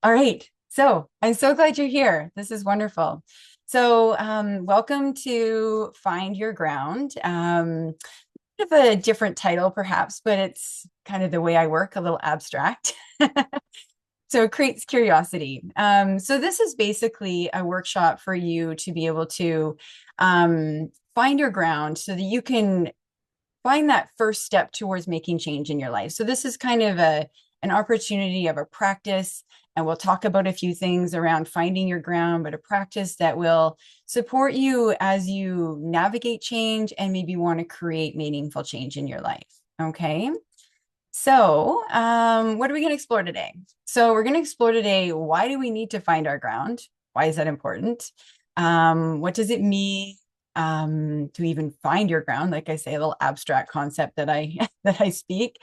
All right. So I'm so glad you're here. This is wonderful. So, welcome to Find Your Ground. Bit of a different title, perhaps, but it's kind of the way I work, a little abstract. So it creates curiosity. So this is basically a workshop for you to be able to find your ground so that you can find that first step towards making change in your life. So this is kind of a an opportunity of a practice, and we'll talk about a few things around finding your ground, but a practice that will support you as you navigate change and maybe want to create meaningful change in your life. Okay. So, what are we going to explore today? So, we're going to explore today, why do we need to find our ground? Why is that important? What does it mean to even find your ground? Like I say, a little abstract concept that I that I speak.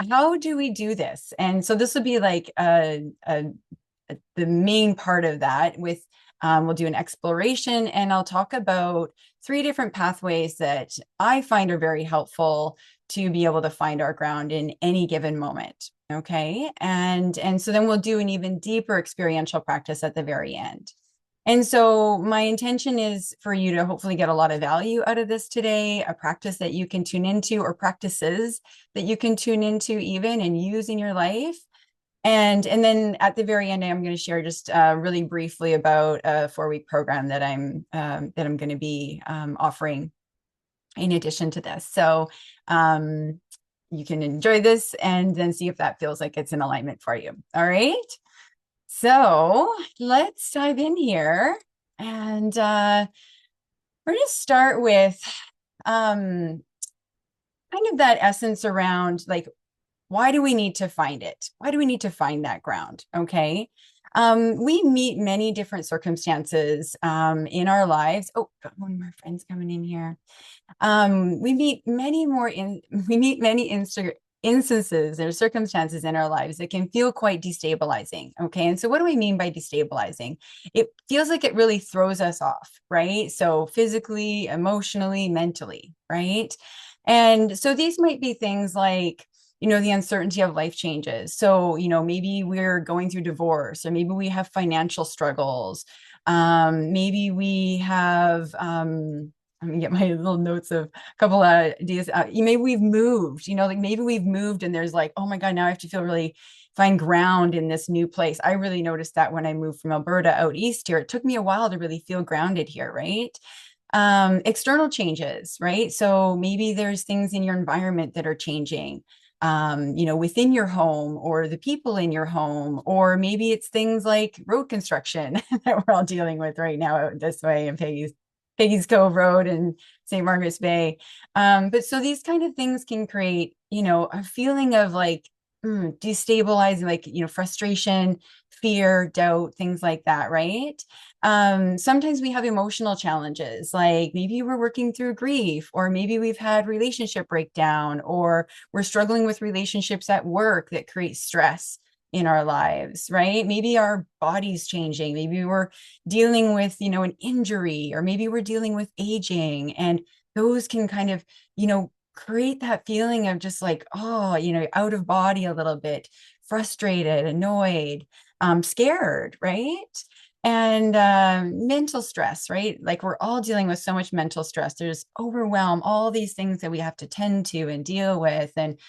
How do we do this? And so this will be like the main part of that. With we'll do an exploration, and I'll talk about three different pathways that I find are very helpful to be able to find our ground in any given moment. Okay. And so then we'll do an even deeper experiential practice at the very end. And so my intention is for you to hopefully get a lot of value out of this today, a practice that you can tune into, or practices that you can tune into even and use in your life. And then at the very end, I'm going to share just really briefly about a 4-week program that I'm going to be offering in addition to this. So you can enjoy this and then see if that feels like it's in alignment for you. All right. So let's dive in here. And we're going to start with kind of that essence around, like, why do we need to find it? Why do we need to find that ground? Okay. We meet many different circumstances in our lives. Oh, got one more friend's coming in here. We meet many more in we meet many instances or circumstances in our lives that can feel quite destabilizing. Okay. And so what do we mean by destabilizing? It feels like it really throws us off, right? So physically, emotionally, mentally, right? And so these might be things like, the uncertainty of life changes. So, maybe we're going through divorce, or maybe we have financial struggles. Maybe we have, let me get my little notes of a couple of ideas. Maybe we've moved, like maybe we've moved and there's like, oh my God, now I have to feel really find ground in this new place. I really noticed that when I moved from Alberta out east here. It took me a while to really feel grounded here, right? External changes, right? So maybe there's things in your environment that are changing, within your home, or the people in your home, or maybe it's things like road construction that we're all dealing with right now out this way in Peggy's Cove Road and St. Margaret's Bay. But so these kind of things can create, a feeling of like destabilizing, like, frustration, fear, doubt, things like that, right? Sometimes we have emotional challenges, like maybe we're working through grief, or maybe we've had relationship breakdown, or we're struggling with relationships at work that create stress in our lives, right? Maybe our body's changing. Maybe we're dealing with, an injury, or maybe we're dealing with aging. And those can kind of, create that feeling of just like, oh, out of body a little bit, frustrated, annoyed, scared, right? And mental stress, right? Like we're all dealing with so much mental stress. There's overwhelm, all these things that we have to tend to and deal with, and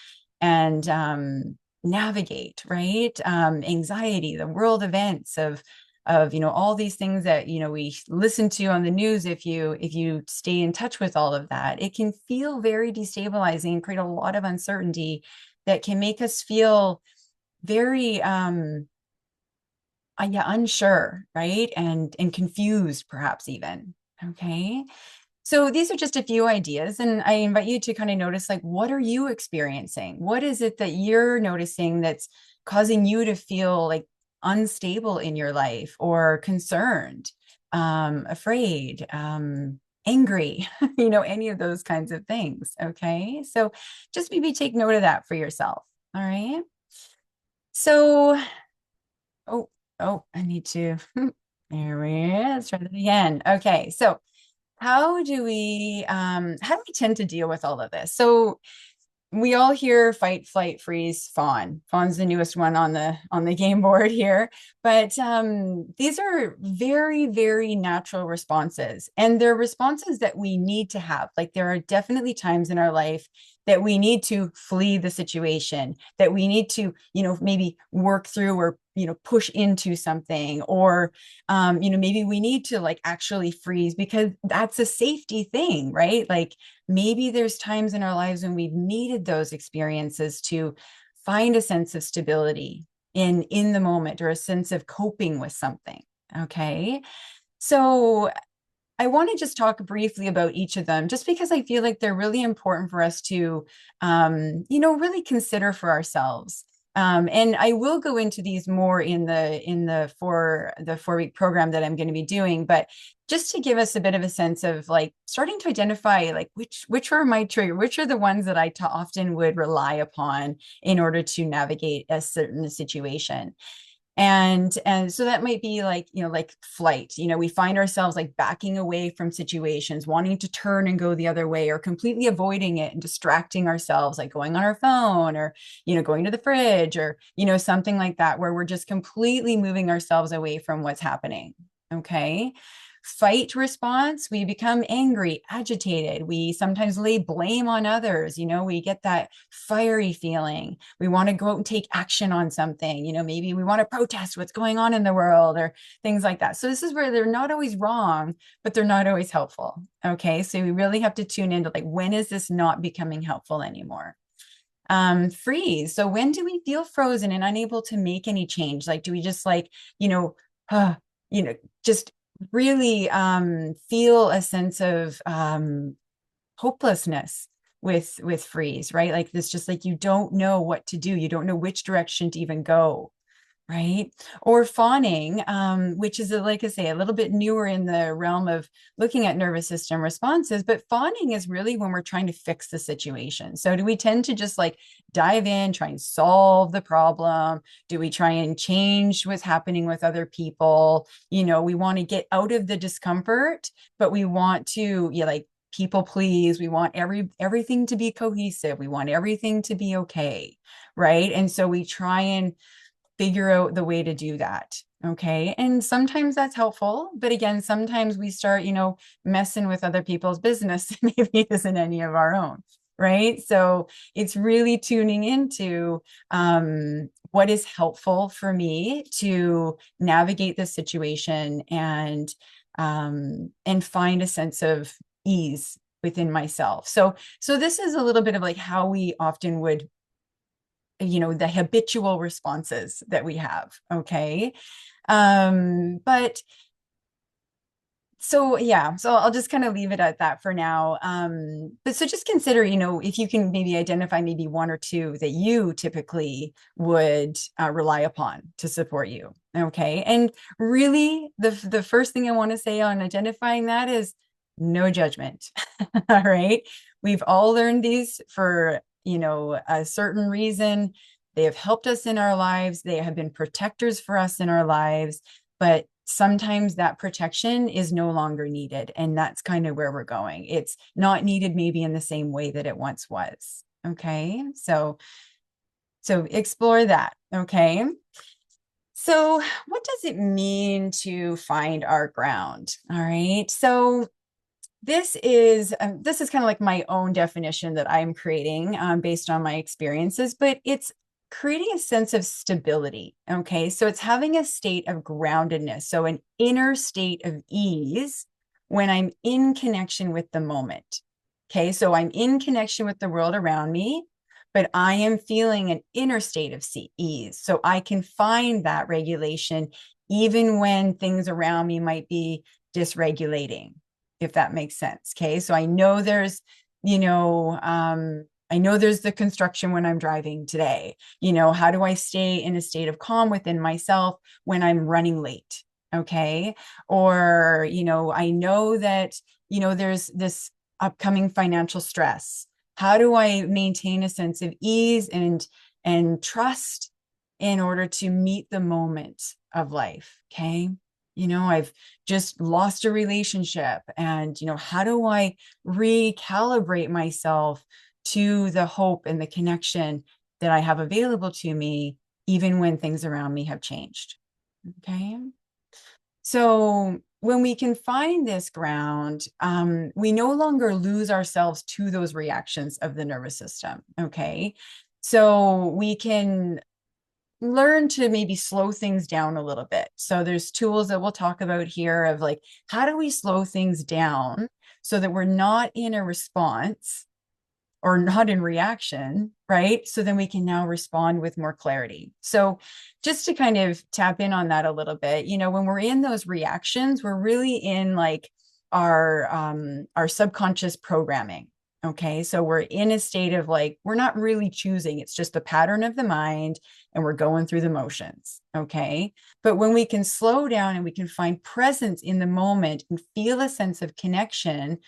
navigate, right? Anxiety, the world events of all these things that we listen to on the news. If you stay in touch with all of that, it can feel very destabilizing and create a lot of uncertainty that can make us feel very yeah, unsure, right? And confused, perhaps even. Okay. So these are just a few ideas, and I invite you to kind of notice, like, what are you experiencing? What is it that you're noticing that's causing you to feel like unstable in your life, or concerned, afraid, angry, any of those kinds of things. Okay. So just maybe take note of that for yourself. All right. So, oh, I need to, there we are. Let's try that again. Okay. So how do we tend to deal with all of this? So we all hear fight, flight, freeze, fawn. Fawn's the newest one on the game board here. But these are very, very natural responses. And they're responses that we need to have. Like there are definitely times in our life that we need to flee the situation, that we need to, maybe work through or, push into something, or, maybe we need to like actually freeze because that's a safety thing, right? Like maybe there's times in our lives when we've needed those experiences to find a sense of stability in the moment, or a sense of coping with something. Okay. So I want to just talk briefly about each of them, just because I feel like they're really important for us to, really consider for ourselves. And I will go into these more in the 4-week program that I'm going to be doing, but just to give us a bit of a sense of like starting to identify like which are my trigger, which are the ones that I often would rely upon in order to navigate a certain situation. And so that might be like, like flight. We find ourselves like backing away from situations, wanting to turn and go the other way, or completely avoiding it and distracting ourselves, like going on our phone, or going to the fridge, or something like that, where we're just completely moving ourselves away from what's happening. Okay. Fight response, we become angry, agitated. We sometimes lay blame on others. We get that fiery feeling. We want to go out and take action on something. Maybe we want to protest what's going on in the world, or things like that. So this is where they're not always wrong, but they're not always helpful. Okay. So we really have to tune into like, when is this not becoming helpful anymore? Freeze. So when do we feel frozen and unable to make any change? Like, do we just like, uh, just really feel a sense of hopelessness with freeze, right? Like this, just like you don't know what to do, you don't know which direction to even go, right? Or fawning, which is, like I say, a little bit newer in the realm of looking at nervous system responses. But fawning is really when we're trying to fix the situation. So do we tend to just like dive in, try and solve the problem? Do we try and change what's happening with other people? We want to get out of the discomfort, but we want to, like, people please. We want everything to be cohesive. We want everything to be okay, right? And so we try and figure out the way to do that. Okay. And sometimes that's helpful. But again, sometimes we start, messing with other people's business. Maybe it isn't any of our own. Right. So it's really tuning into what is helpful for me to navigate this situation, and find a sense of ease within myself. So this is a little bit of like how we often would, the habitual responses that we have. Okay. But so yeah, so I'll just kind of leave it at that for now. But so just consider, if you can maybe identify maybe one or two that you typically would rely upon to support you. Okay. And really the first thing I want to say on identifying that is no judgment. All right. We've all learned these for, a certain reason. They have helped us in our lives. They have been protectors for us in our lives, but sometimes that protection is no longer needed. And that's kind of where we're going. It's not needed maybe in the same way that it once was. Okay. So explore that. Okay. So what does it mean to find our ground? All right. So this is kind of like my own definition that I'm creating based on my experiences, but it's creating a sense of stability. Okay. So it's having a state of groundedness. So an inner state of ease when I'm in connection with the moment. Okay. So I'm in connection with the world around me, but I am feeling an inner state of ease. So I can find that regulation even when things around me might be dysregulating, if that makes sense. Okay. So I know there's, I know there's the construction when I'm driving today. How do I stay in a state of calm within myself when I'm running late? Okay. Or, I know that, there's this upcoming financial stress. How do I maintain a sense of ease and trust in order to meet the moment of life? Okay. I've just lost a relationship, and, how do I recalibrate myself to the hope and the connection that I have available to me, even when things around me have changed. Okay. So when we can find this ground, we no longer lose ourselves to those reactions of the nervous system. Okay. So we can learn to maybe slow things down a little bit. So there's tools that we'll talk about here of like, how do we slow things down so that we're not in a response or not in reaction, right? So then we can now respond with more clarity. So just to kind of tap in on that a little bit, when we're in those reactions, we're really in like our subconscious programming. Okay. So we're in a state of like, we're not really choosing. It's just a pattern of the mind and we're going through the motions. Okay. But when we can slow down and we can find presence in the moment and feel a sense of connection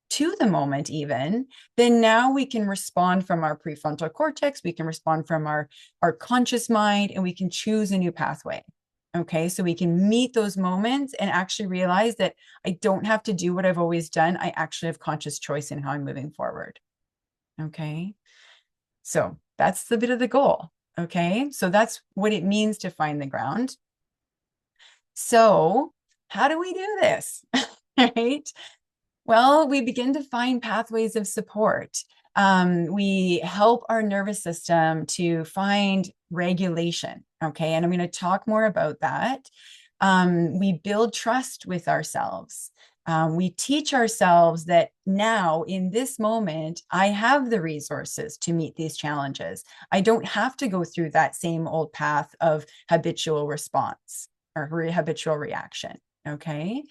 to the moment even, then now we can respond from our prefrontal cortex, we can respond from our conscious mind, and we can choose a new pathway. Okay, so we can meet those moments and actually realize that I don't have to do what I've always done. I actually have conscious choice in how I'm moving forward. Okay, so that's the bit of the goal. Okay, so that's what it means to find the ground. So how do we do this? Right? Well, we begin to find pathways of support. We help our nervous system to find regulation. Okay. And I'm going to talk more about that. We build trust with ourselves. We teach ourselves that now, in this moment, I have the resources to meet these challenges. I don't have to go through that same old path of habitual response or habitual reaction. Okay.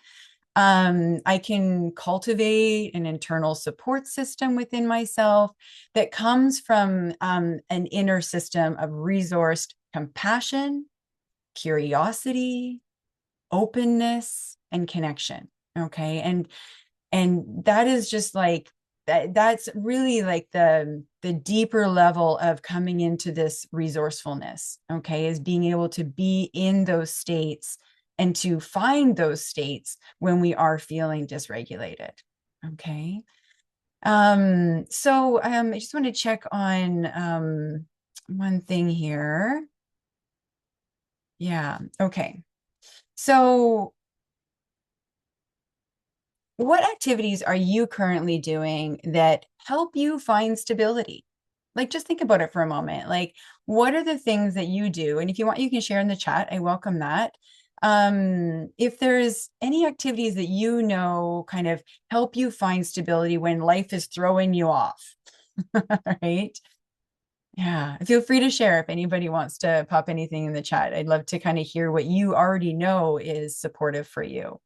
I can cultivate an internal support system within myself that comes from an inner system of resourced compassion, curiosity, openness, and connection. Okay. And that is just like that's really like the deeper level of coming into this resourcefulness. Okay, is being able to be in those states and to find those states when we are feeling dysregulated. Okay. So I just want to check on one thing here. Yeah. Okay. So what activities are you currently doing that help you find stability? Like, just think about it for a moment. Like, what are the things that you do? And if you want, you can share in the chat. I welcome that. If there's any activities that kind of help you find stability when life is throwing you off, right? Yeah, feel free to share if anybody wants to pop anything in the chat. I'd love to kind of hear what you already know is supportive for you.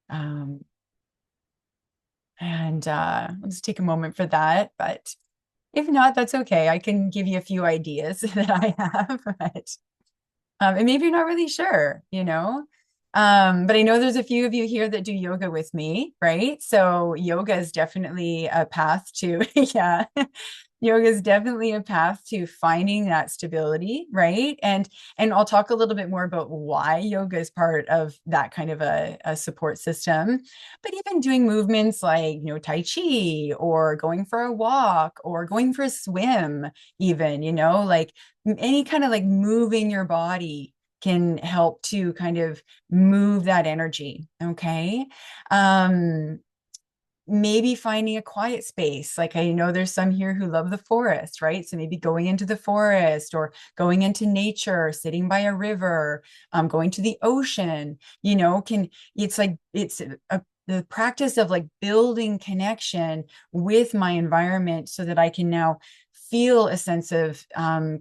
Um, and let's take a moment for that. But if not, that's okay. I can give you a few ideas that I have, but and maybe you're not really sure, but I know there's a few of you here that do yoga with me, right? So yoga is definitely a path to, yeah, yoga is definitely a path to finding that stability, right? And I'll talk a little bit more about why yoga is part of that kind of a support system. But even doing movements like, Tai Chi or going for a walk or going for a swim, even, like any kind of like moving your body can help to kind of move that energy. Okay. Maybe finding a quiet space. Like I know there's some here who love the forest, right? So maybe going into the forest or going into nature, sitting by a river, going to the ocean, it's the practice of like building connection with my environment so that I can now feel a sense of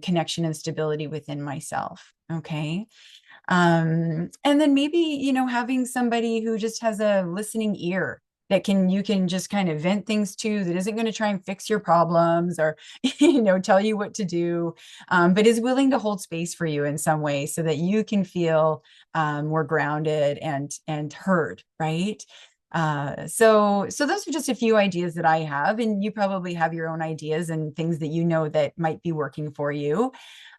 connection and stability within myself. Okay. And then maybe, having somebody who just has a listening ear that you can just kind of vent things to, that isn't going to try and fix your problems or, tell you what to do, but is willing to hold space for you in some way so that you can feel more grounded and heard, right? So those are just a few ideas that I have, and you probably have your own ideas and things that that might be working for you.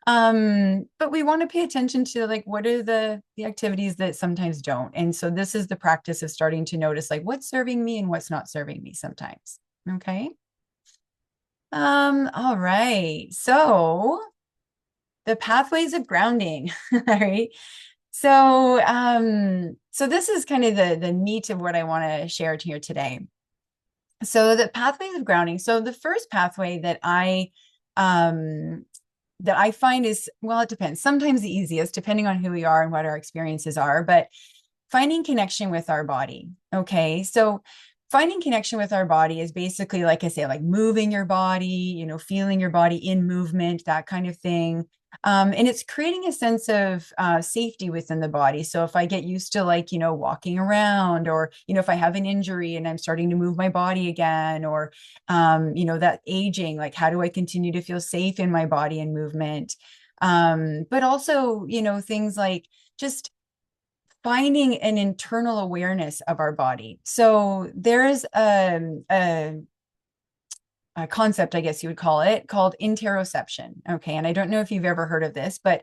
But we want to pay attention to like what are the activities that sometimes don't. And so this is the practice of starting to notice like what's serving me and what's not serving me sometimes. Okay. All right. So the pathways of grounding. All right. So this is kind of the meat of what I want to share here today. So the pathways of grounding. So the first pathway um that I find is, well, it depends. Sometimes the easiest, depending on who we are and what our experiences are, but finding connection with our body. Okay. So finding connection with our body is basically, like I say, like moving your body, feeling your body in movement, that kind of thing. And it's creating a sense of safety within the body. So if I get used to, like, walking around, or, if I have an injury and I'm starting to move my body again, or, that aging, like, how do I continue to feel safe in my body and movement? But also, things like just finding an internal awareness of our body. So there's a concept, I guess you would call it, called interoception. Okay. And I don't know if you've ever heard of this, but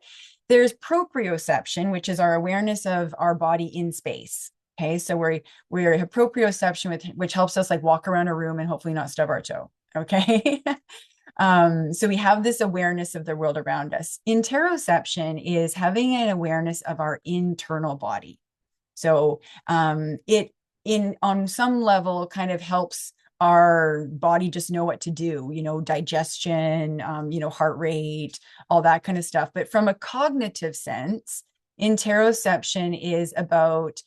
there's proprioception, which is our awareness of our body in space. Okay. So we're have proprioception, which helps us, like, walk around a room and hopefully not stub our toe. Okay. So we have this awareness of the world around us. Interoception is having an awareness of our internal body. So it in on some level kind of helps our body just know what to do, digestion, heart rate, all that kind of stuff. But from a cognitive sense, interoception is about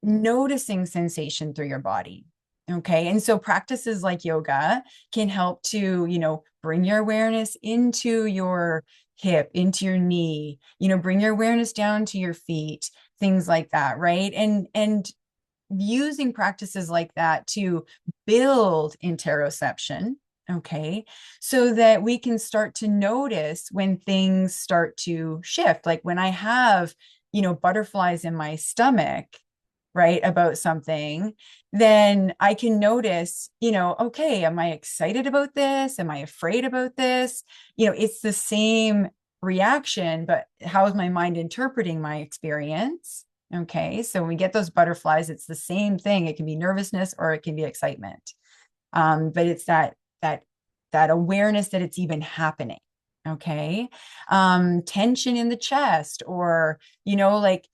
noticing sensation through your body. Okay. And so practices like yoga can help to, bring your awareness into your hip, into your knee, bring your awareness down to your feet, things like that. Right. And using practices like that to build interoception. Okay. So that we can start to notice when things start to shift. Like when I have, butterflies in my stomach, right, about something, then I can notice, okay, am I excited about this? Am I afraid about this? It's the same reaction, but how is my mind interpreting my experience? Okay, so when we get those butterflies, it's the same thing. It can be nervousness or it can be excitement. But it's that awareness that it's even happening. Okay. Tension in the chest, or, like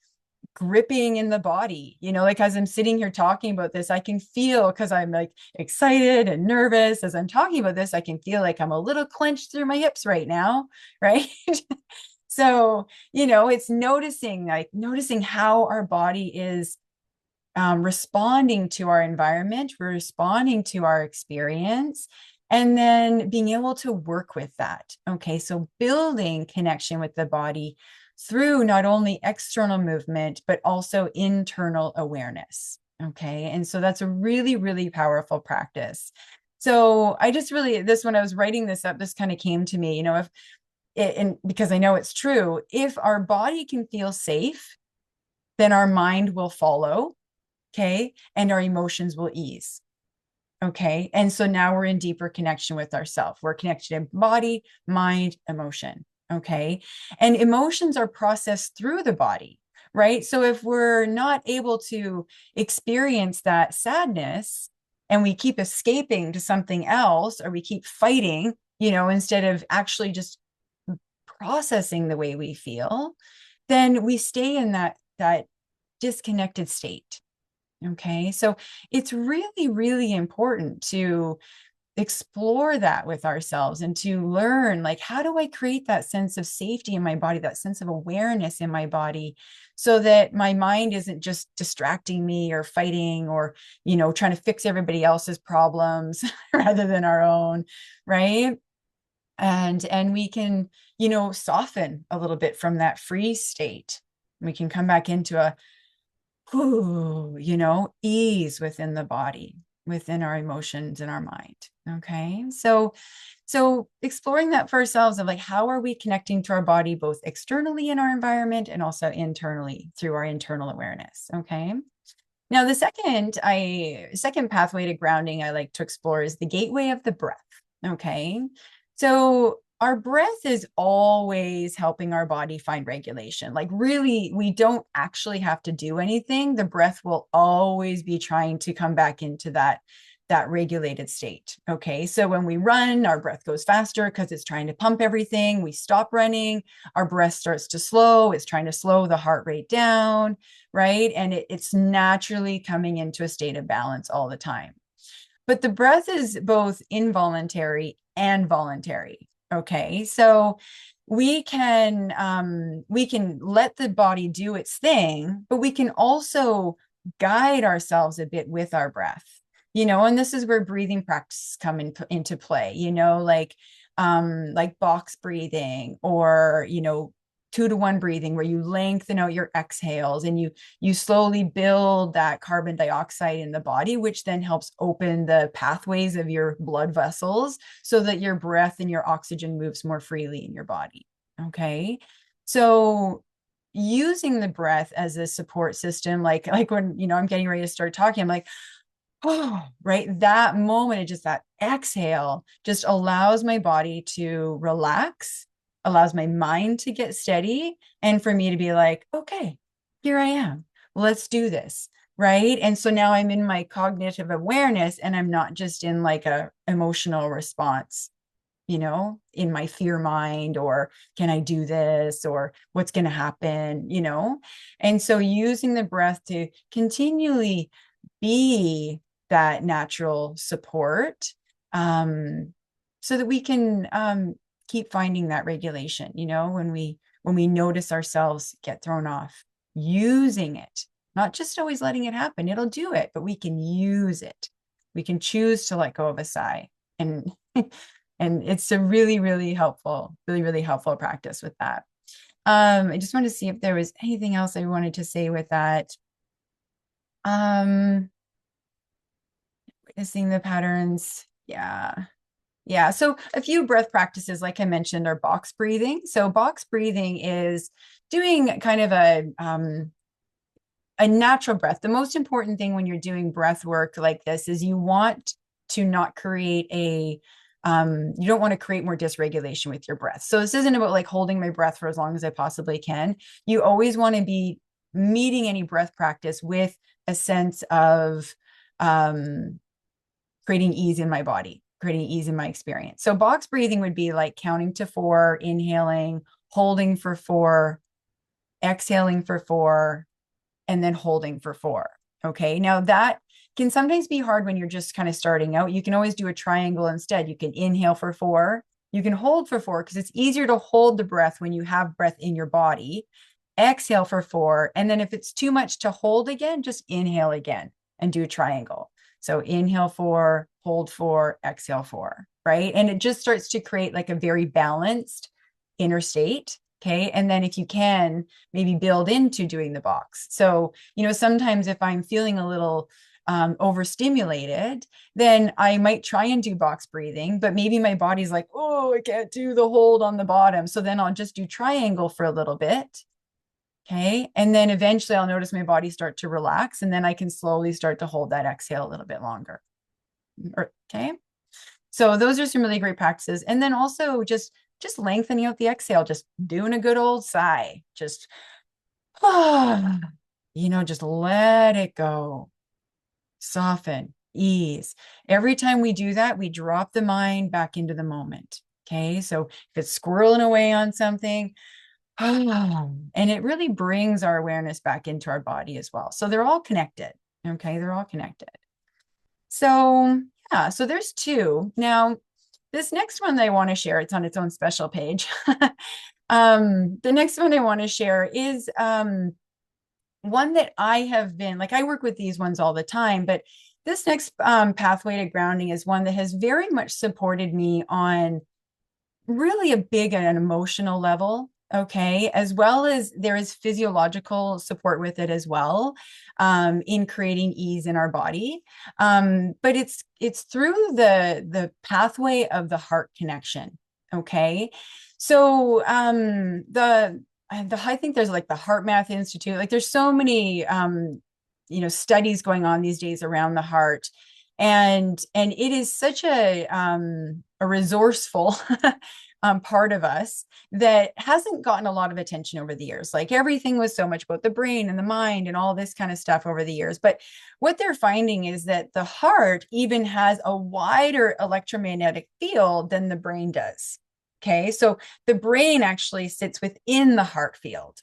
gripping in the body, like as I'm sitting here talking about this, I can feel, because I'm like excited and nervous as I'm talking about this, I can feel like I'm a little clenched through my hips right now. Right. So, it's noticing how our body is responding to our environment, we're responding to our experience, and then being able to work with that. Okay, so building connection with the body through not only external movement, but also internal awareness. Okay, and so that's a really, really powerful practice. So I just really, when I was writing this up, this kind of came to me, if it, and because I know it's true, if our body can feel safe, then our mind will follow. Okay. And our emotions will ease. Okay. And so now we're in deeper connection with ourselves. We're connected in body, mind, emotion. Okay. And emotions are processed through the body, right? So if we're not able to experience that sadness, and we keep escaping to something else, or we keep fighting, instead of actually just processing the way we feel, then we stay in that disconnected state. Okay. So it's really, really important to explore that with ourselves and to learn, like, how do I create that sense of safety in my body, that sense of awareness in my body, so that my mind isn't just distracting me or fighting, or, trying to fix everybody else's problems rather than our own. Right. And we can, soften a little bit from that freeze state. We can come back into a ease within the body, within our emotions and our mind. Okay. So exploring that for ourselves, of like, how are we connecting to our body, both externally in our environment and also internally through our internal awareness. Okay. Now, the second pathway to grounding I like to explore is the gateway of the breath. Okay. So our breath is always helping our body find regulation. Like, really, we don't actually have to do anything. The breath will always be trying to come back into that regulated state. Okay. So when we run, our breath goes faster because it's trying to pump everything. We stop running, our breath starts to slow. It's trying to slow the heart rate down, right? And it's naturally coming into a state of balance all the time. But the breath is both involuntary and voluntary. Okay. So we can let the body do its thing, but we can also guide ourselves a bit with our breath, and this is where breathing practices come into play, like box breathing, or 2-to-1 breathing, where you lengthen out your exhales and you slowly build that carbon dioxide in the body, which then helps open the pathways of your blood vessels so that your breath and your oxygen moves more freely in your body. Okay. So using the breath as a support system, like when, I'm getting ready to start talking, I'm like, oh, right. That moment, it just, that exhale just allows my body to relax, allows my mind to get steady, and for me to be like, okay, here I am. Let's do this. Right. And so now I'm in my cognitive awareness, and I'm not just in like a emotional response, in my fear mind, or can I do this, or what's going to happen, And so using the breath to continually be that natural support, so that we can keep finding that regulation, when we notice ourselves get thrown off, using it, not just always letting it happen. It'll do it, but we can use it. We can choose to let go of a sigh, and and it's a really, really helpful practice with that. I just wanted to see if there was anything else I wanted to say with that. Witnessing the patterns. Yeah. Yeah. So a few breath practices, like I mentioned, are box breathing. So box breathing is doing kind of a natural breath. The most important thing when you're doing breath work like this is you want to not create you don't want to create more dysregulation with your breath. So this isn't about like holding my breath for as long as I possibly can. You always want to be meeting any breath practice with a sense of creating ease in my body, creating ease in my experience. So box breathing would be like counting to 4, inhaling, holding for 4, exhaling for 4, and then holding for 4. Okay. Now that can sometimes be hard when you're just kind of starting out. You can always do a triangle instead. You can inhale for 4. You can hold for 4 because it's easier to hold the breath when you have breath in your body. Exhale for 4. And then if it's too much to hold again, just inhale again and do a triangle. So inhale 4, hold 4, exhale 4, right? And it just starts to create like a very balanced inner state. Okay. And then if you can, maybe build into doing the box. So, sometimes if I'm feeling a little overstimulated, then I might try and do box breathing, but maybe my body's like, oh, I can't do the hold on the bottom. So then I'll just do triangle for a little bit. Okay. And then eventually I'll notice my body start to relax, and then I can slowly start to hold that exhale a little bit longer. Okay. So those are some really great practices. And then also just lengthening out the exhale, just doing a good old sigh, just, just let it go, soften, ease. Every time we do that, we drop the mind back into the moment. Okay. So if it's squirreling away on something, and it really brings our awareness back into our body as well. So they're all connected. Okay. They're all connected. So yeah, so there's 2. Now, this next one that I want to share, it's on its own special page. The next one I want to share is one that I have been, like, I work with these ones all the time, but this next pathway to grounding is one that has very much supported me on really a big and emotional level. Okay. As well as there is physiological support with it as well, in creating ease in our body. But it's through the pathway of the heart connection. Okay. So, I think there's like the HeartMath Institute, like there's so many, studies going on these days around the heart. And it is such a resourceful part of us that hasn't gotten a lot of attention over the years. Like everything was so much about the brain and the mind and all this kind of stuff over the years. But what they're finding is that the heart even has a wider electromagnetic field than the brain does. Okay, so the brain actually sits within the heart field.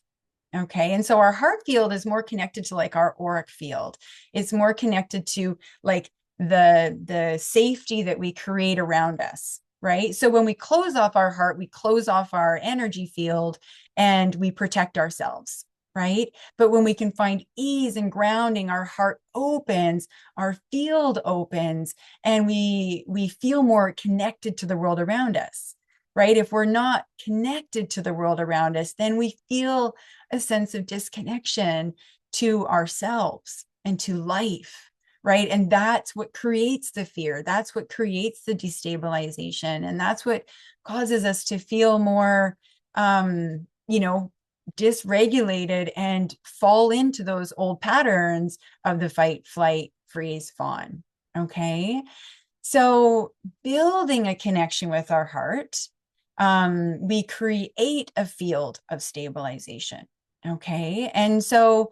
Okay, and so our heart field is more connected to like our auric field. It's more connected to like the safety that we create around us, right? So when we close off our heart, we close off our energy field and we protect ourselves, right? But when we can find ease and grounding, our heart opens, our field opens, and we feel more connected to the world around us, right? If we're not connected to the world around us, then we feel a sense of disconnection to ourselves and to life, right? And that's what creates the fear. That's what creates the destabilization. And that's what causes us to feel more, dysregulated and fall into those old patterns of the fight, flight, freeze, fawn. Okay. So building a connection with our heart, we create a field of stabilization. Okay. And so,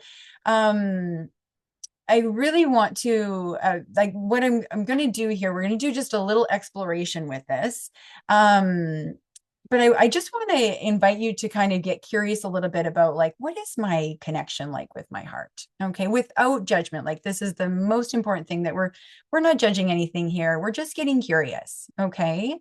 I really want to like what I'm going to do here. We're going to do just a little exploration with this. But I just want to invite you to kind of get curious a little bit about like, what is my connection like with my heart? Okay, without judgment. Like this is the most important thing that we're not judging anything here. We're just getting curious. Okay.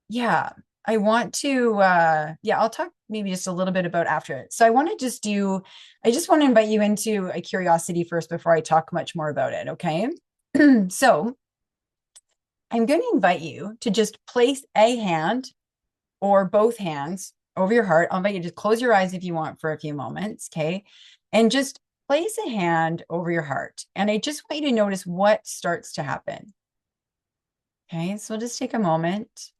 Yeah, I want to I'll talk maybe just a little bit about after it. So I just want to invite you into a curiosity first before I talk much more about it, okay? So I'm going to invite you to just place a hand or both hands over your heart. I'll invite you to close your eyes if you want for a few moments, okay? And just place a hand over your heart. And I just want you to notice what starts to happen. Okay, so just take a moment.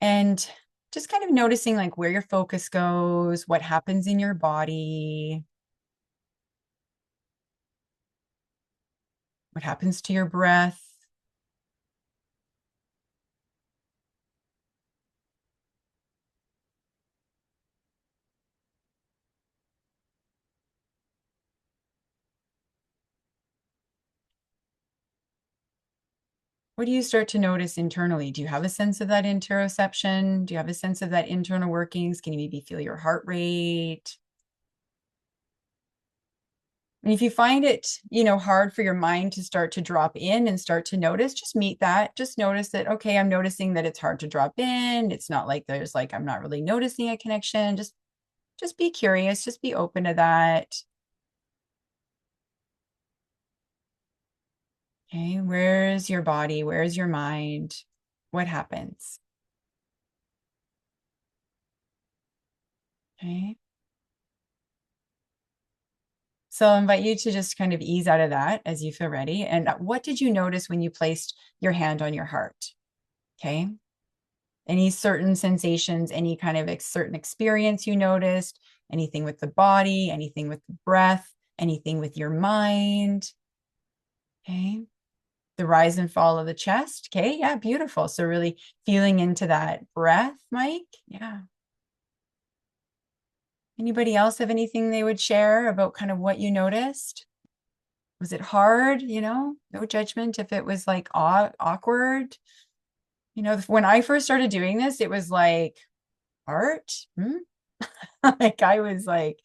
And just kind of noticing like where your focus goes, what happens in your body, what happens to your breath. What do you start to notice internally? Do you have a sense of that interoception? Do you have a sense of that internal workings? Can you maybe feel your heart rate? And if you find it, hard for your mind to start to drop in and start to notice, just meet that. Just notice that, okay, I'm noticing that it's hard to drop in. It's not like there's like, I'm not really noticing a connection. Just be curious, just be open to that. Okay, where's your body? Where's your mind? What happens? Okay. So I'll invite you to just kind of ease out of that as you feel ready. And what did you notice when you placed your hand on your heart? Okay. Any certain sensations, any kind of certain experience you noticed, anything with the body, anything with the breath, anything with your mind? Okay. The rise and fall of the chest. Okay. Yeah. Beautiful. So really feeling into that breath, Mike. Yeah. Anybody else have anything they would share about kind of what you noticed? Was it hard? No judgment if it was like awkward. When I first started doing this, it was like, art? Like I was like,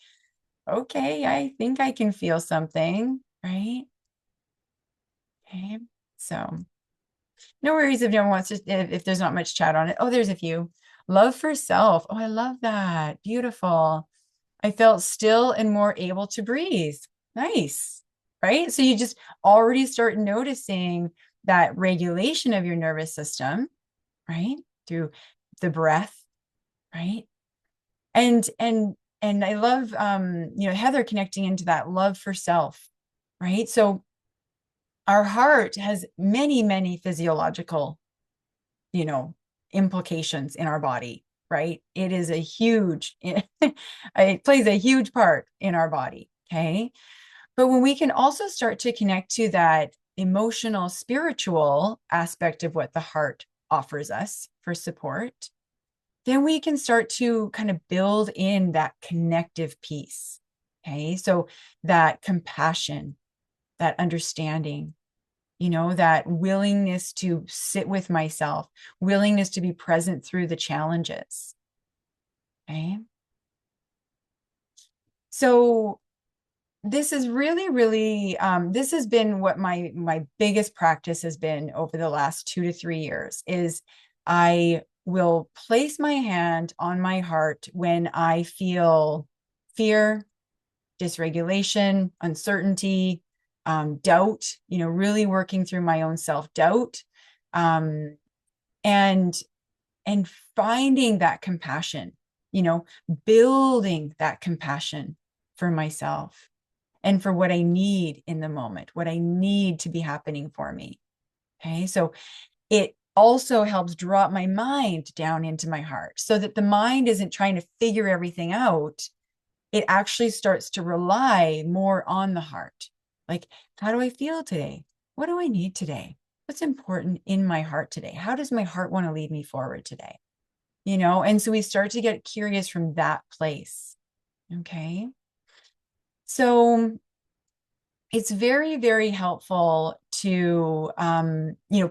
okay, I think I can feel something, right? Okay. So no worries if no one wants to, if there's not much chat on it. Oh, there's a few. Love for self. Oh, I love that. Beautiful. I felt still and more able to breathe. Nice. Right. So you just already start noticing that regulation of your nervous system, right? Through the breath, right? And I love Heather connecting into that love for self, right? So our heart has many, many physiological, implications in our body. right? It is a huge, it plays a huge part in our body. Okay. But when we can also start to connect to that emotional, spiritual aspect of what the heart offers us for support, then we can start to kind of build in that connective piece. Okay. So that compassion, that understanding, that willingness to sit with myself, willingness to be present through the challenges. Okay. So this is really, really, this has been what my biggest practice has been over the last 2 to 3 years is I will place my hand on my heart when I feel fear, dysregulation, uncertainty, doubt, really working through my own self-doubt, um, and and finding that compassion, building that compassion for myself and for what I need in the moment, what I need to be happening for me. Okay. So it also helps drop my mind down into my heart so that the mind isn't trying to figure everything out. It actually starts to rely more on the heart. Like, how do I feel today? What do I need today? What's important in my heart today? How does my heart want to lead me forward today? And so we start to get curious from that place. Okay. So it's very, very helpful to,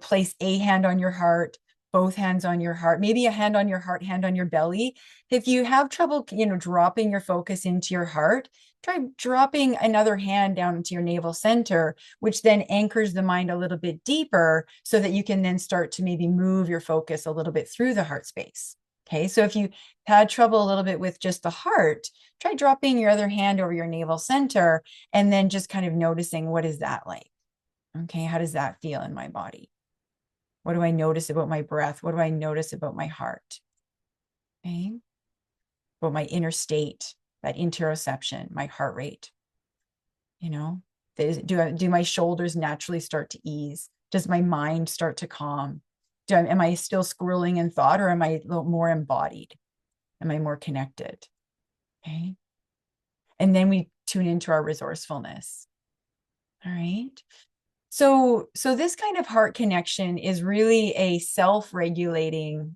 place a hand on your heart, both hands on your heart, maybe a hand on your heart, hand on your belly. If you have trouble, dropping your focus into your heart, try dropping another hand down into your navel center, which then anchors the mind a little bit deeper so that you can then start to maybe move your focus a little bit through the heart space. Okay, so if you had trouble a little bit with just the heart, try dropping your other hand over your navel center and then just kind of noticing, what is that like? Okay, how does that feel in my body? What do I notice about my breath? What do I notice about my heart? Okay, about my inner state, that interoception, my heart rate. Do my shoulders naturally start to ease? Does my mind start to calm? Am I still squirreling in thought, or am I a little more embodied? Am I more connected? Okay. And then we tune into our resourcefulness. All right. So this kind of heart connection is really a self-regulating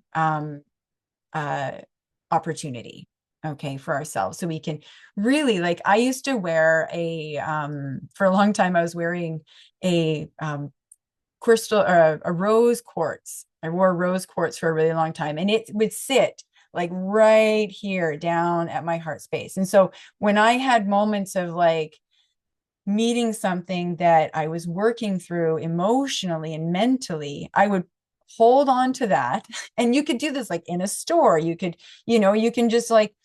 opportunity, okay, for ourselves. So we can really, like, I used to wear for a long time, I was wearing a crystal or a rose quartz. I wore rose quartz for a really long time, and it would sit like right here down at my heart space. And so when I had moments of like meeting something that I was working through emotionally and mentally, I would hold on to that. And you could do this like in a store. You could, you can just like,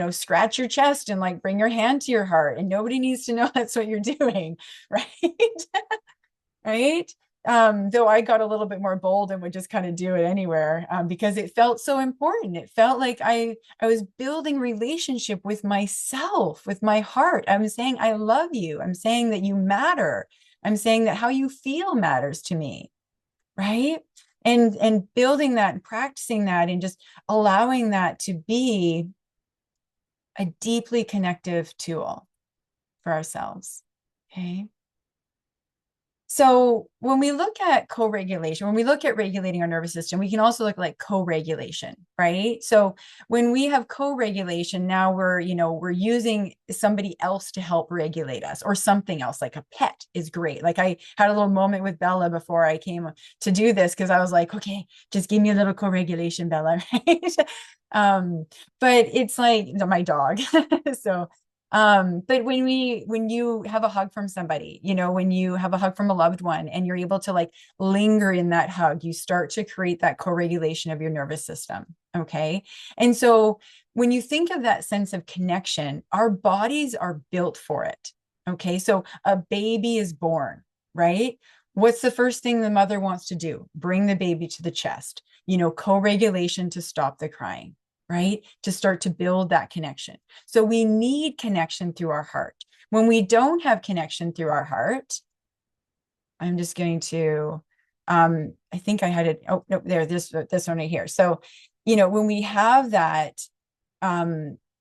scratch your chest and like bring your hand to your heart, and nobody needs to know that's what you're doing. Right. Right. Though I got a little bit more bold and would just kind of do it anywhere, because it felt so important. It felt like I was building relationship with myself, with my heart. I'm saying, I love you. I'm saying that you matter. I'm saying that how you feel matters to me. Right. And building that and practicing that and just allowing that to be a deeply connective tool for ourselves. Okay. So when we look at co-regulation, when we look at regulating our nervous system, we can also look at like co-regulation, right? So when we have co-regulation, now we're using somebody else to help regulate us, or something else, like a pet is great. Like I had a little moment with Bella before I came to do this, because I was like, okay, just give me a little co-regulation, Bella, right? But it's like my dog. So but when you have a hug from somebody, when you have a hug from a loved one and you're able to like linger in that hug, you start to create that co-regulation of your nervous system. Okay. And so when you think of that sense of connection, our bodies are built for it. Okay. So a baby is born, right? What's the first thing the mother wants to do? Bring the baby to the chest, co-regulation to stop the crying, right? To start to build that connection. So we need connection through our heart. When we don't have connection through our heart, I'm just going to, I think I had it. Oh, no, there, this one right here. So when we have that,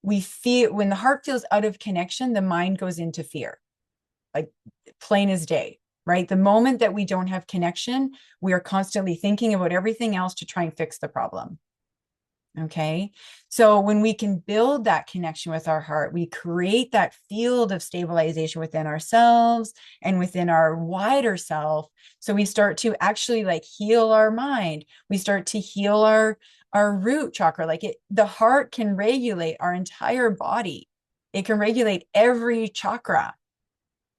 we feel, when the heart feels out of connection, the mind goes into fear, like plain as day, right? The moment that we don't have connection, we are constantly thinking about everything else to try and fix the problem. Okay. So when we can build that connection with our heart, we create that field of stabilization within ourselves and within our wider self. So we start to actually like heal our mind. We start to heal our root chakra. Like the heart can regulate our entire body. It can regulate every chakra,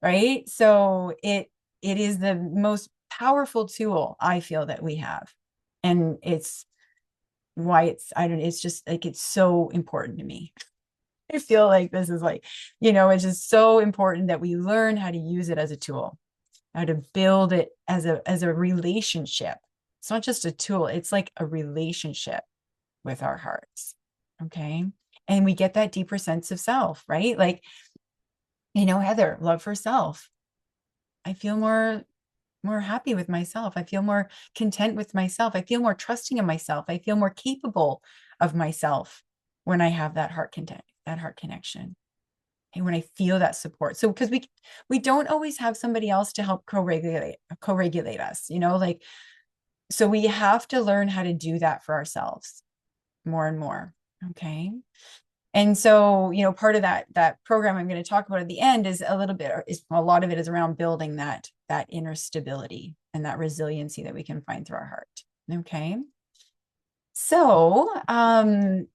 right? So it is the most powerful tool I feel that we have. And it's why it's just like, it's so important to me. I feel like this is like, it's just so important that we learn how to use it as a tool, how to build it as a relationship. It's not just a tool, it's like a relationship with our hearts. Okay. And we get that deeper sense of self, right? Like, Heather, love for self. I feel more happy with myself. I feel more content with myself. I feel more trusting of myself. I feel more capable of myself when I have that heart connection. And when I feel that support. So because we don't always have somebody else to help co-regulate us, like, so we have to learn how to do that for ourselves more and more. Okay. And so, part of that program I'm going to talk about at the end is a lot of it is around building that inner stability and that resiliency that we can find through our heart. Okay. So, so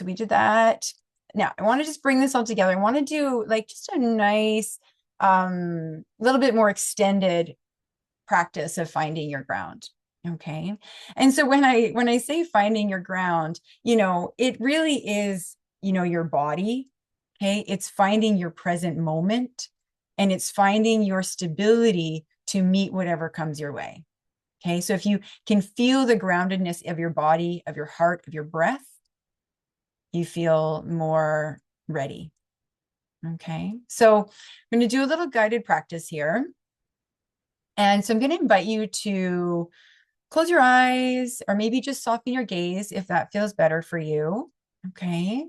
we did that. Now I want to just bring this all together. I want to do like just a nice, little bit more extended practice of finding your ground. Okay. And so when I say finding your ground, it really is, your body. Okay. It's finding your present moment, and it's finding your stability to meet whatever comes your way. Okay. So if you can feel the groundedness of your body, of your heart, of your breath, you feel more ready. Okay. So I'm going to do a little guided practice here. And so I'm going to invite you to close your eyes, or maybe just soften your gaze if that feels better for you. Okay.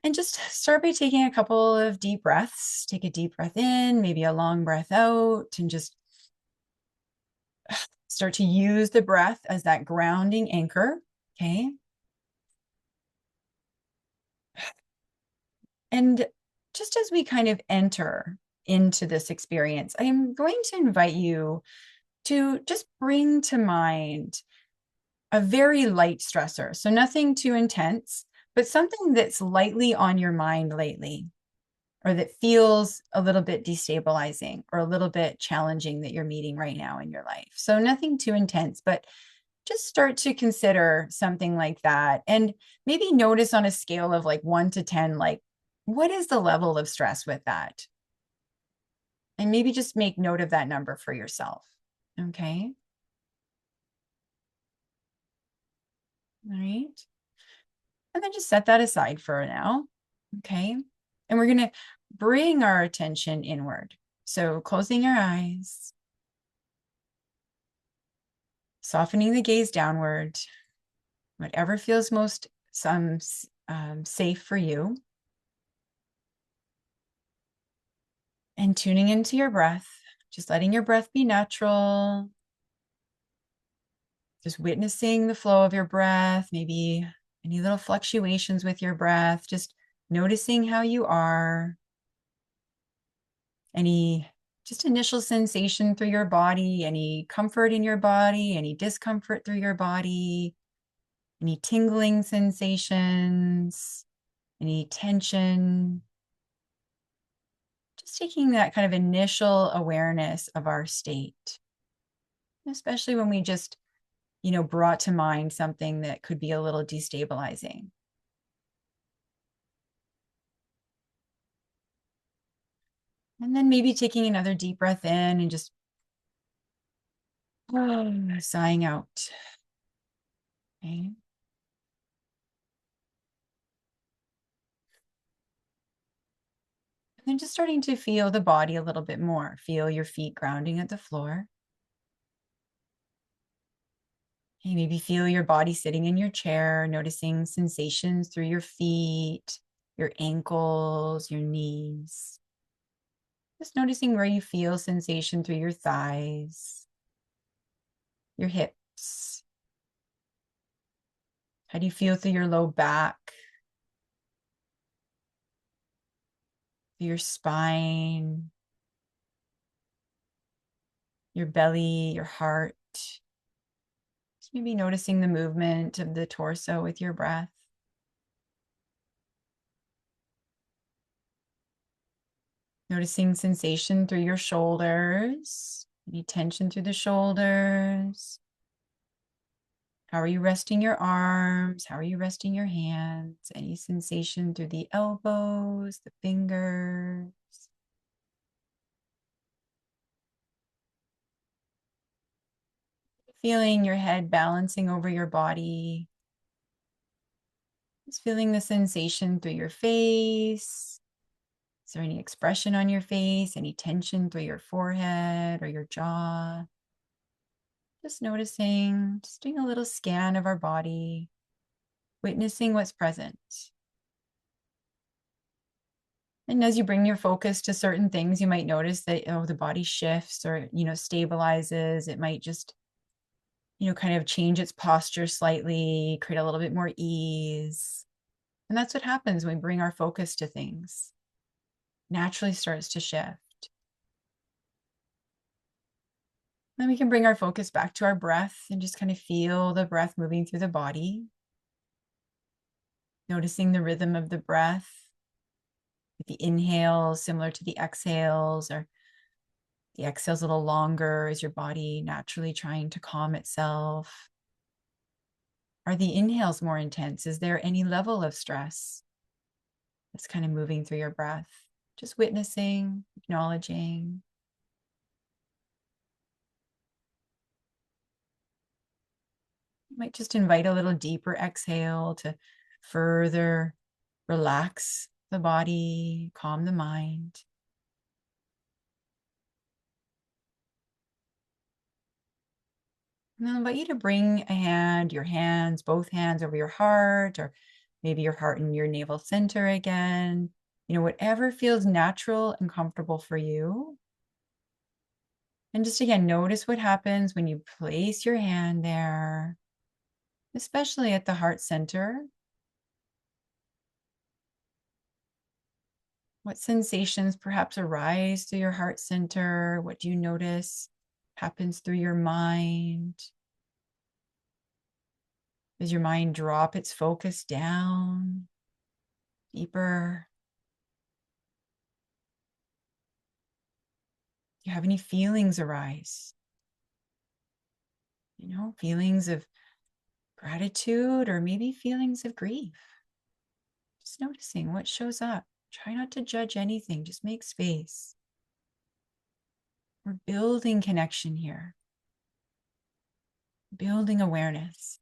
And just start by taking a couple of deep breaths. Take a deep breath in, maybe a long breath out, and just start to use the breath as that grounding anchor. Okay. And just as we kind of enter into this experience, I am going to invite you to just bring to mind a very light stressor. So nothing too intense, but something that's lightly on your mind lately, or that feels a little bit destabilizing or a little bit challenging that you're meeting right now in your life. So nothing too intense, but just start to consider something like that. And maybe notice on a scale of like 1 to 10, like, what is the level of stress with that? And maybe just make note of that number for yourself. Okay. All right. And then just set that aside for now. Okay. And we're going to bring our attention inward. So closing your eyes, softening the gaze downward, whatever feels most safe for you. And tuning into your breath, just letting your breath be natural. Just witnessing the flow of your breath, maybe any little fluctuations with your breath, just noticing how you are. Any just initial sensation through your body, any comfort in your body, any discomfort through your body, any tingling sensations, any tension. Just taking that kind of initial awareness of our state, especially when we just, brought to mind something that could be a little destabilizing. And then maybe taking another deep breath in and just sighing out. Okay. And then just starting to feel the body a little bit more. Feel your feet grounding at the floor. Okay, maybe feel your body sitting in your chair, noticing sensations through your feet, your ankles, your knees. Just noticing where you feel sensation through your thighs, your hips. How do you feel through your low back, through your spine, your belly, your heart? Just maybe noticing the movement of the torso with your breath. Noticing sensation through your shoulders, any tension through the shoulders. How are you resting your arms? How are you resting your hands? Any sensation through the elbows, the fingers? Feeling your head balancing over your body. Just feeling the sensation through your face. Is there any expression on your face? Any tension through your forehead or your jaw? Just noticing, just doing a little scan of our body, witnessing what's present. And as you bring your focus to certain things, you might notice that, oh, the body shifts or, stabilizes. It might just, kind of change its posture slightly, create a little bit more ease. And that's what happens when we bring our focus to things. Naturally starts to shift. Then we can bring our focus back to our breath and just kind of feel the breath moving through the body. Noticing the rhythm of the breath. With the inhales similar to the exhales, or the exhales a little longer as your body naturally trying to calm itself. Are the inhales more intense? Is there any level of stress that's kind of moving through your breath? Just witnessing, acknowledging. You might just invite a little deeper exhale to further relax the body, calm the mind. And then I invite you to bring your hands, both hands over your heart, or maybe your heart in your navel center again. Whatever feels natural and comfortable for you. And just again, notice what happens when you place your hand there, especially at the heart center. What sensations perhaps arise through your heart center? What do you notice happens through your mind? Does your mind drop its focus down, deeper? Do you have any feelings arise? Feelings of gratitude or maybe feelings of grief. Just noticing what shows up. Try not to judge anything, just make space. We're building connection here, building awareness.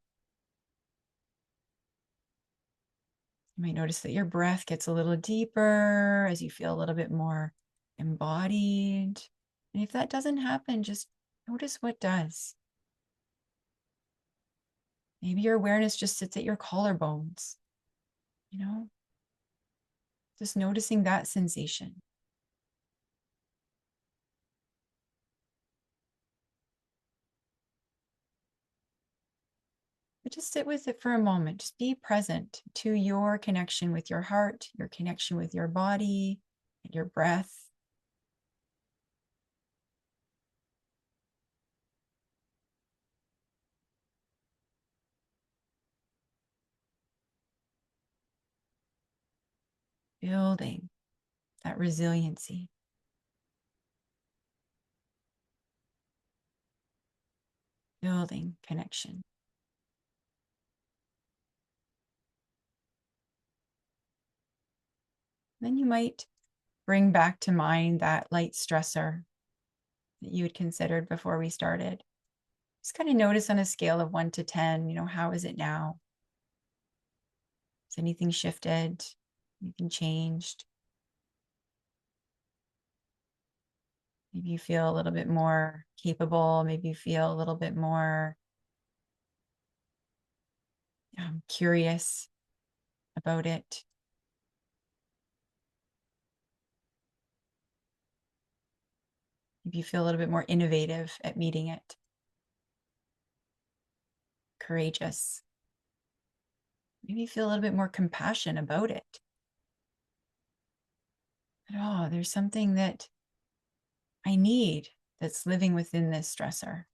You might notice that your breath gets a little deeper as you feel a little bit more embodied. And if that doesn't happen, just notice what does. Maybe your awareness just sits at your collarbones, just noticing that sensation. But just sit with it for a moment. Just be present to your connection with your heart, your connection with your body, and your breath. Building that resiliency. Building connection. Then you might bring back to mind that light stressor that you had considered before we started. Just kind of notice on a scale of 1 to 10, how is it now? Has anything shifted? Anything changed? Maybe you feel a little bit more capable. Maybe you feel a little bit more curious about it. Maybe you feel a little bit more innovative at meeting it. Courageous. Maybe you feel a little bit more compassion about it. Oh, there's something that I need that's living within this stressor.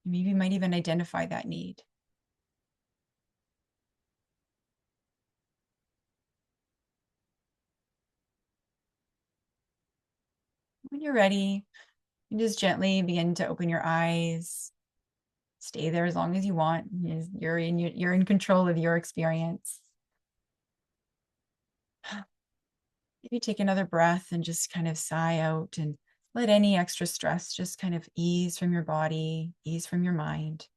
Maybe you might even identify that need. When you're ready, you just gently begin to open your eyes. Stay there as long as you want. You're in control of your experience. Maybe take another breath and just kind of sigh out and let any extra stress just kind of ease from your body, ease from your mind.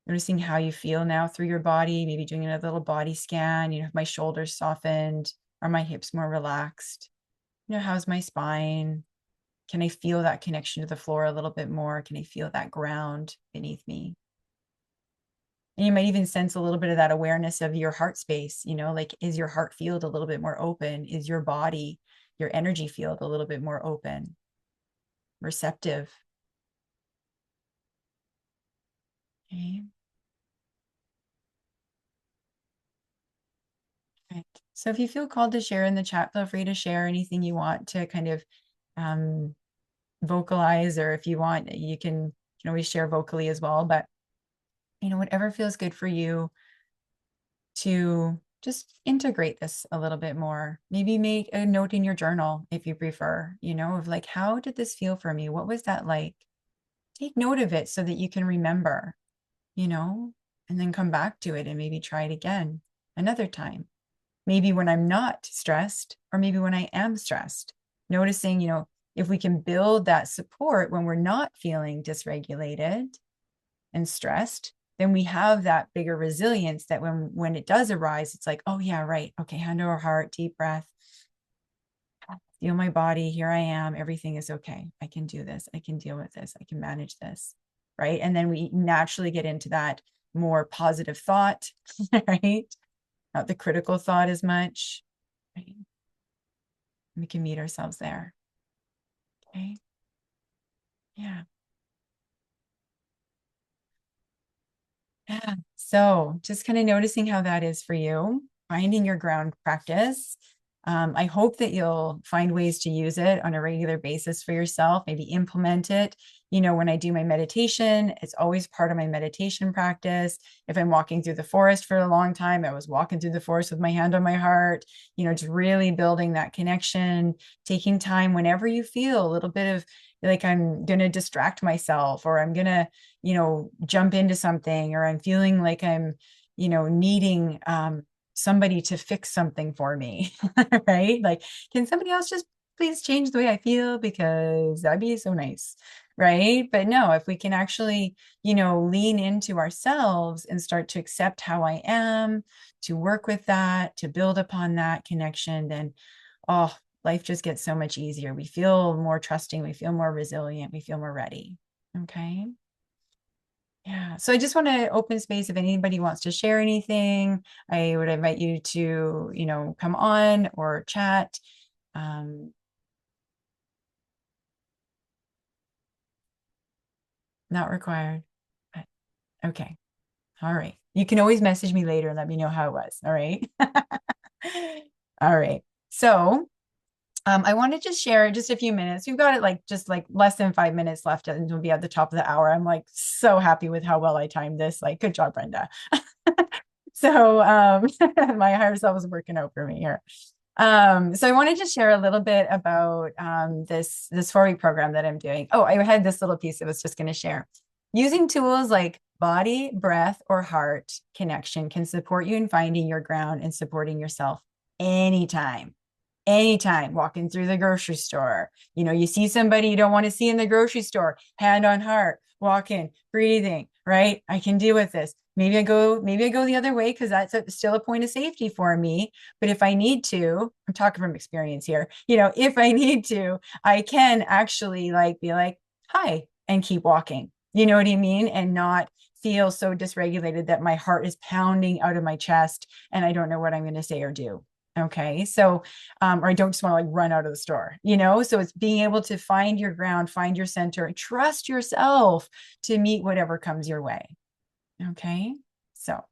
Noticing how you feel now through your body, maybe doing another little body scan. Have my shoulders softened? Are my hips more relaxed? How's my spine? Can I feel that connection to the floor a little bit more? Can I feel that ground beneath me? And you might even sense a little bit of that awareness of your heart space, like, is your heart field a little bit more open? Is your body, your energy field a little bit more open, receptive? Okay. Right. So if you feel called to share in the chat, feel free to share anything you want to kind of vocalize, or if you want, you can always share vocally as well. But whatever feels good for you to just integrate this a little bit more. Maybe make a note in your journal if you prefer, of like, how did this feel for me? What was that like? Take note of it so that you can remember, and then come back to it and maybe try it again another time. Maybe when I'm not stressed, or maybe when I am stressed, noticing, if we can build that support when we're not feeling dysregulated and stressed, then we have that bigger resilience that when it does arise, it's like, oh yeah, right. Okay. Hand over heart, deep breath, feel my body. Here I am. Everything is okay. I can do this. I can deal with this. I can manage this. Right. And then we naturally get into that more positive thought, right? Not the critical thought as much. Right? We can meet ourselves there. Okay. Yeah. Yeah. So just kind of noticing how that is for you, finding your ground practice. I hope that you'll find ways to use it on a regular basis for yourself, maybe implement it. When I do my meditation, it's always part of my meditation practice. If I'm walking through the forest for a long time, I was walking through the forest with my hand on my heart, just really building that connection, taking time whenever you feel a little bit of like, I'm going to distract myself, or I'm going to, jump into something, or I'm feeling like I'm, needing somebody to fix something for me, right? Like, can somebody else just please change the way I feel, because that'd be so nice, right? But no, if we can actually, lean into ourselves and start to accept how I am, to work with that, to build upon that connection, then, oh, life just gets so much easier. We feel more trusting, we feel more resilient, we feel more ready. Okay. Yeah. So I just want to open space if anybody wants to share anything. I would invite you to, come on or chat. Not required. But okay. All right. You can always message me later and let me know how it was. All right. All right. So I want to just share just a few minutes. We've got it just like less than 5 minutes left, and we'll be at the top of the hour. I'm like so happy with how well I timed this. Like, good job, Brenda. So my higher self is working out for me here. So I wanted to share a little bit about this 4-week program that I'm doing. Oh, I had this little piece I was just going to share. Using tools like body, breath, or heart connection can support you in finding your ground and supporting yourself anytime. Anytime, walking through the grocery store, you see somebody you don't want to see in the grocery store, hand on heart, walking, breathing, right? I can deal with this. Maybe I go the other way because that's still a point of safety for me. But if I need to, I'm talking from experience here, if I need to, I can actually be like, hi, and keep walking. You know what I mean? And not feel so dysregulated that my heart is pounding out of my chest and I don't know what I'm going to say or do. Okay. So, or I don't just want to like run out of the store, you know? So it's being able to find your ground, find your center, and trust yourself to meet whatever comes your way. Okay. So,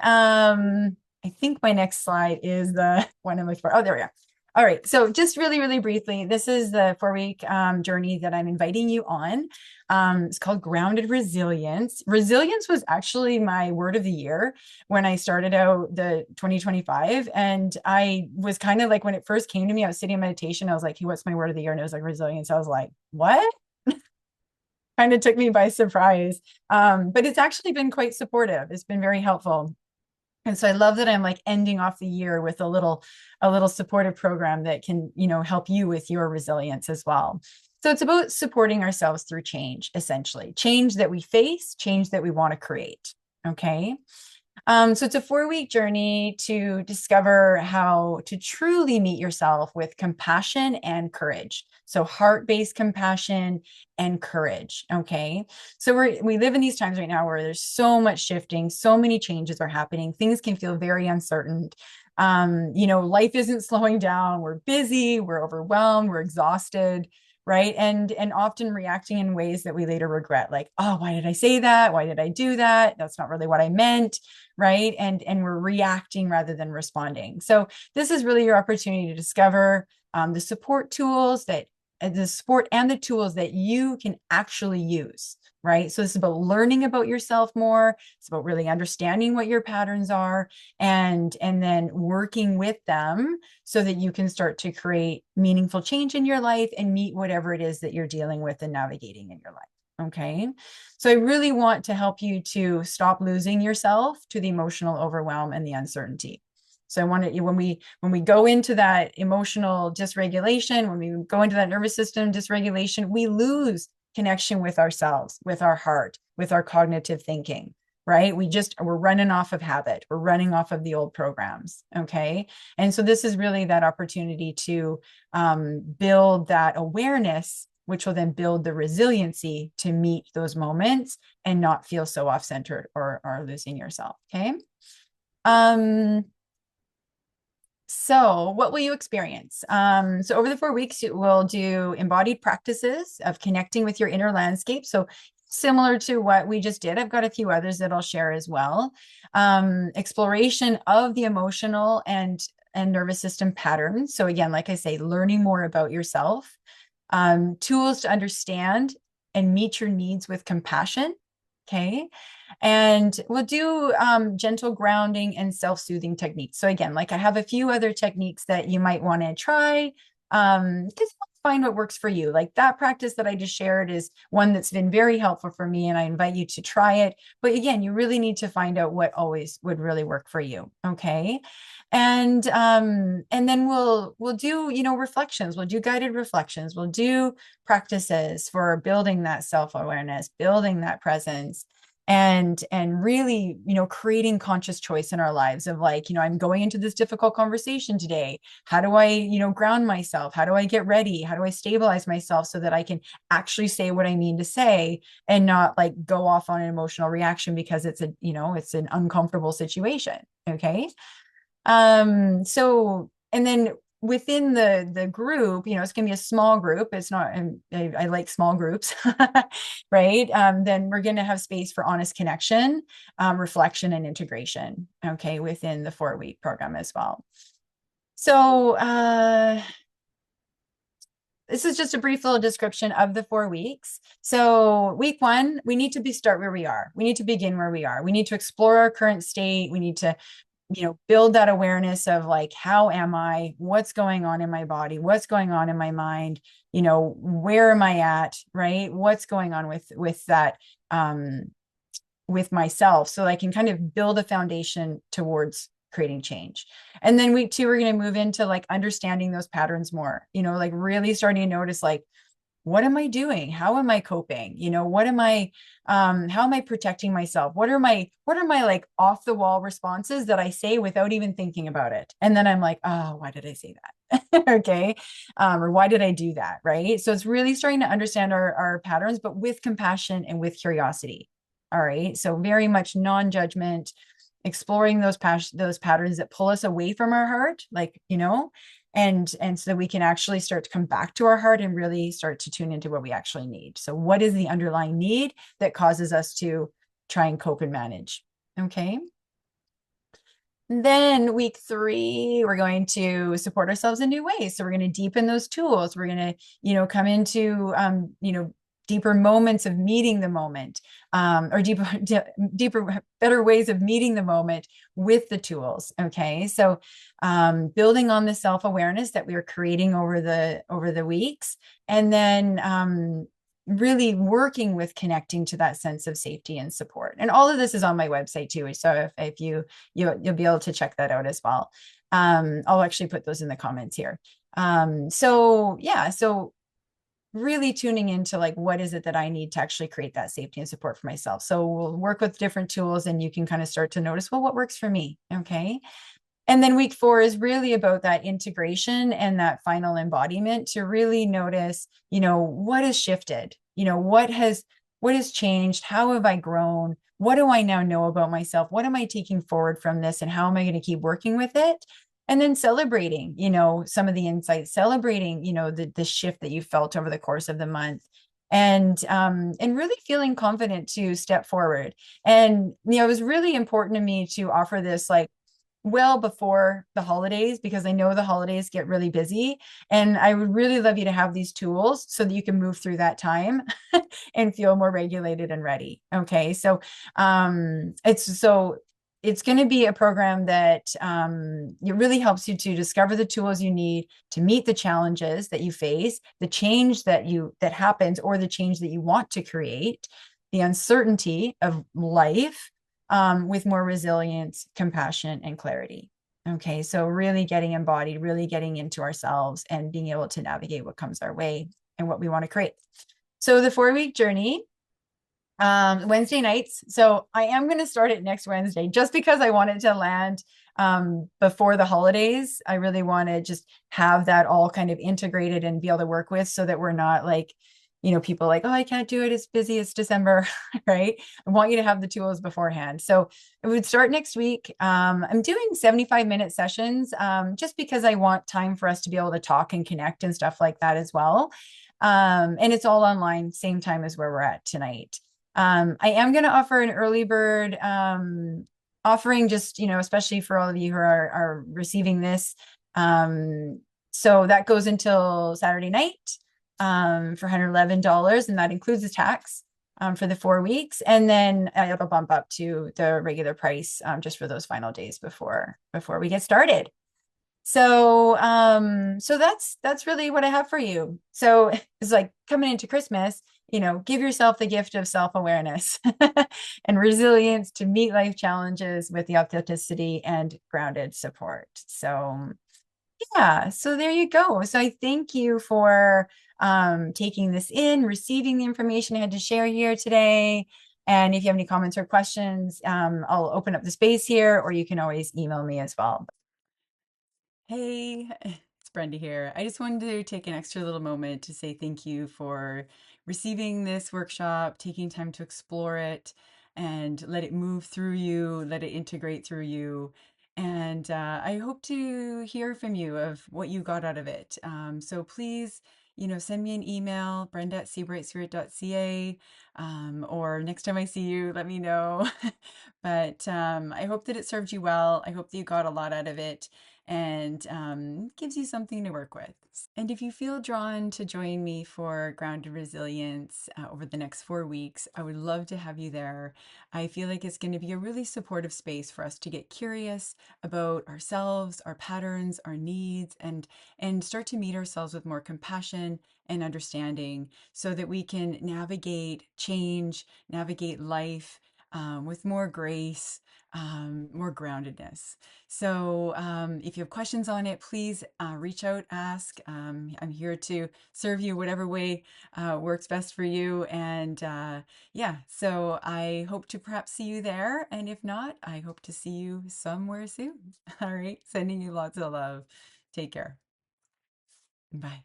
I think my next slide is the one I'm looking for. Oh, there we go. All right. So just really, really briefly, this is the 4-week journey that I'm inviting you on. It's called Grounded Resilience. Resilience was actually my word of the year when I started out the 2025. And I was kind of like, when it first came to me, I was sitting in meditation. I was like, hey, what's my word of the year? And it was like resilience. I was like, what? Kind of took me by surprise. But it's actually been quite supportive. It's been very helpful. And so I love that I'm like ending off the year with a little supportive program that can, help you with your resilience as well. So it's about supporting ourselves through change, essentially. Change that we face, change that we want to create. Okay. So it's a 4-week journey to discover how to truly meet yourself with compassion and courage. So heart-based compassion and courage. Okay. So we live in these times right now where there's so much shifting, so many changes are happening. Things can feel very uncertain. Life isn't slowing down. We're busy, we're overwhelmed, we're exhausted, right? And often reacting in ways that we later regret, like, oh, why did I say that? Why did I do that? That's not really what I meant, right? And we're reacting rather than responding. So this is really your opportunity to discover the support tools that the support and the tools that you can actually use, right? So this is about learning about yourself more. It's about really understanding what your patterns are and then working with them so that you can start to create meaningful change in your life and meet whatever it is that you're dealing with and navigating in your life. Okay. So I really want to help you to stop losing yourself to the emotional overwhelm and the uncertainty. So I want to, when we go into that emotional dysregulation, when we go into that nervous system dysregulation, we lose connection with ourselves, with our heart, with our cognitive thinking, right? We're running off of habit. We're running off of the old programs. Okay. And so this is really that opportunity to build that awareness, which will then build the resiliency to meet those moments and not feel so off-centered or losing yourself. Okay. So what will you experience? So over the 4 weeks, we'll do embodied practices of connecting with your inner landscape. So similar to what we just did, I've got a few others that I'll share as well. Exploration of the emotional and nervous system patterns. So again, like I say, learning more about yourself, tools to understand and meet your needs with compassion. Okay. And we'll do gentle grounding and self-soothing techniques. So again, like I have a few other techniques that you might want to try. Just find what works for you. Like that practice that I just shared is one that's been very helpful for me, and I invite you to try it. But again, you really need to find out what always would really work for you. Okay. And then we'll do, reflections. We'll do guided reflections. We'll do practices for building that self-awareness, building that presence, and really, creating conscious choice in our lives of like, I'm going into this difficult conversation today. How do I, ground myself? How do I get ready? How do I stabilize myself so that I can actually say what I mean to say and not like go off on an emotional reaction because it's an uncomfortable situation. Okay. So, and then within the group, it's going to be a small group. It's not, I like small groups, right? Then we're going to have space for honest connection, reflection, and integration. Okay. Within the 4-week program as well. So, this is just a brief little description of the 4 weeks. So week 1, we need to start where we are. We need to begin where we are. We need to explore our current state. We need to build that awareness of like, how am I, what's going on in my body, what's going on in my mind, where am I at, right? What's going on with that, with myself, so I can kind of build a foundation towards creating change. And then week 2, we're going to move into like understanding those patterns more, like really starting to notice like, what am I doing? How am I coping? What am I, how am I protecting myself? What are my like off the wall responses that I say without even thinking about it? And then I'm like, oh, why did I say that? Okay. Or why did I do that? Right. So it's really starting to understand our patterns, but with compassion and with curiosity. All right. So very much non-judgment, exploring those patterns that pull us away from our heart, like, and so that we can actually start to come back to our heart and really start to tune into what we actually need. So what is the underlying need that causes us to try and cope and manage? Okay. Then week 3, we're going to support ourselves in new ways. So we're going to deepen those tools. We're going to, come into, deeper moments of meeting the moment, or deeper, better ways of meeting the moment with the tools. Okay. So, building on the self-awareness that we are creating over the weeks, and then, really working with connecting to that sense of safety and support. And all of this is on my website too. So if you'll be able to check that out as well. I'll actually put those in the comments here. So yeah, so really tuning into like, what is it that I need to actually create that safety and support for myself? So we'll work with different tools and you can kind of start to notice, well, what works for me? Okay. And then week 4 is really about that integration and that final embodiment to really notice, what has shifted, what has changed? How have I grown? What do I now know about myself? What am I taking forward from this? And how am I going to keep working with it? And then celebrating, some of the insights, celebrating, the shift that you felt over the course of the month, and really feeling confident to step forward. And it was really important to me to offer this like well before the holidays, because I know the holidays get really busy, and I would really love you to have these tools so that you can move through that time and feel more regulated and ready. Okay. So it's going to be a program that it really helps you to discover the tools you need to meet the challenges that you face, the change that happens, or the change that you want to create, the uncertainty of life, with more resilience, compassion, and clarity. Okay, so really getting embodied, really getting into ourselves and being able to navigate what comes our way and what we want to create. So the 4-week journey, Wednesday nights. So I am going to start it next Wednesday just because I want it to land before the holidays. I really want to just have that all kind of integrated and be able to work with, so that we're not like, people like, oh, I can't do it. It's busy. It's December, right? I want you to have the tools beforehand. So it would start next week. I'm doing 75-minute sessions, just because I want time for us to be able to talk and connect and stuff like that as well. And it's all online, same time as where we're at tonight. I am going to offer an early bird offering, just, especially for all of you who are receiving this. So that goes until Saturday night, for $111, and that includes the tax, for the 4 weeks. And then it'll bump up to the regular price, just for those final days before we get started. So that's really what I have for you. So it's like coming into Christmas, give yourself the gift of self-awareness and resilience to meet life challenges with the authenticity and grounded support. So yeah, so there you go. So I thank you for taking this in, receiving the information I had to share here today. And if you have any comments or questions, I'll open up the space here, or you can always email me as well. Hey, it's Brenda here. I just wanted to take an extra little moment to say thank you for receiving this workshop, taking time to explore it, and let it move through you, let it integrate through you. And I hope to hear from you of what you got out of it. So please, send me an email, brenda@seabrightspirit.ca, or next time I see you, let me know. But I hope that it served you well. I hope that you got a lot out of it, and gives you something to work with. And if you feel drawn to join me for Grounded Resilience over the next 4 weeks, I would love to have you there. I feel like it's going to be a really supportive space for us to get curious about ourselves, our patterns, our needs, and start to meet ourselves with more compassion and understanding, so that we can navigate change, navigate life, with more grace, more groundedness. So if you have questions on it, please reach out, ask. I'm here to serve you whatever way works best for you. And yeah, so I hope to perhaps see you there. And if not, I hope to see you somewhere soon. All right, sending you lots of love. Take care. Bye.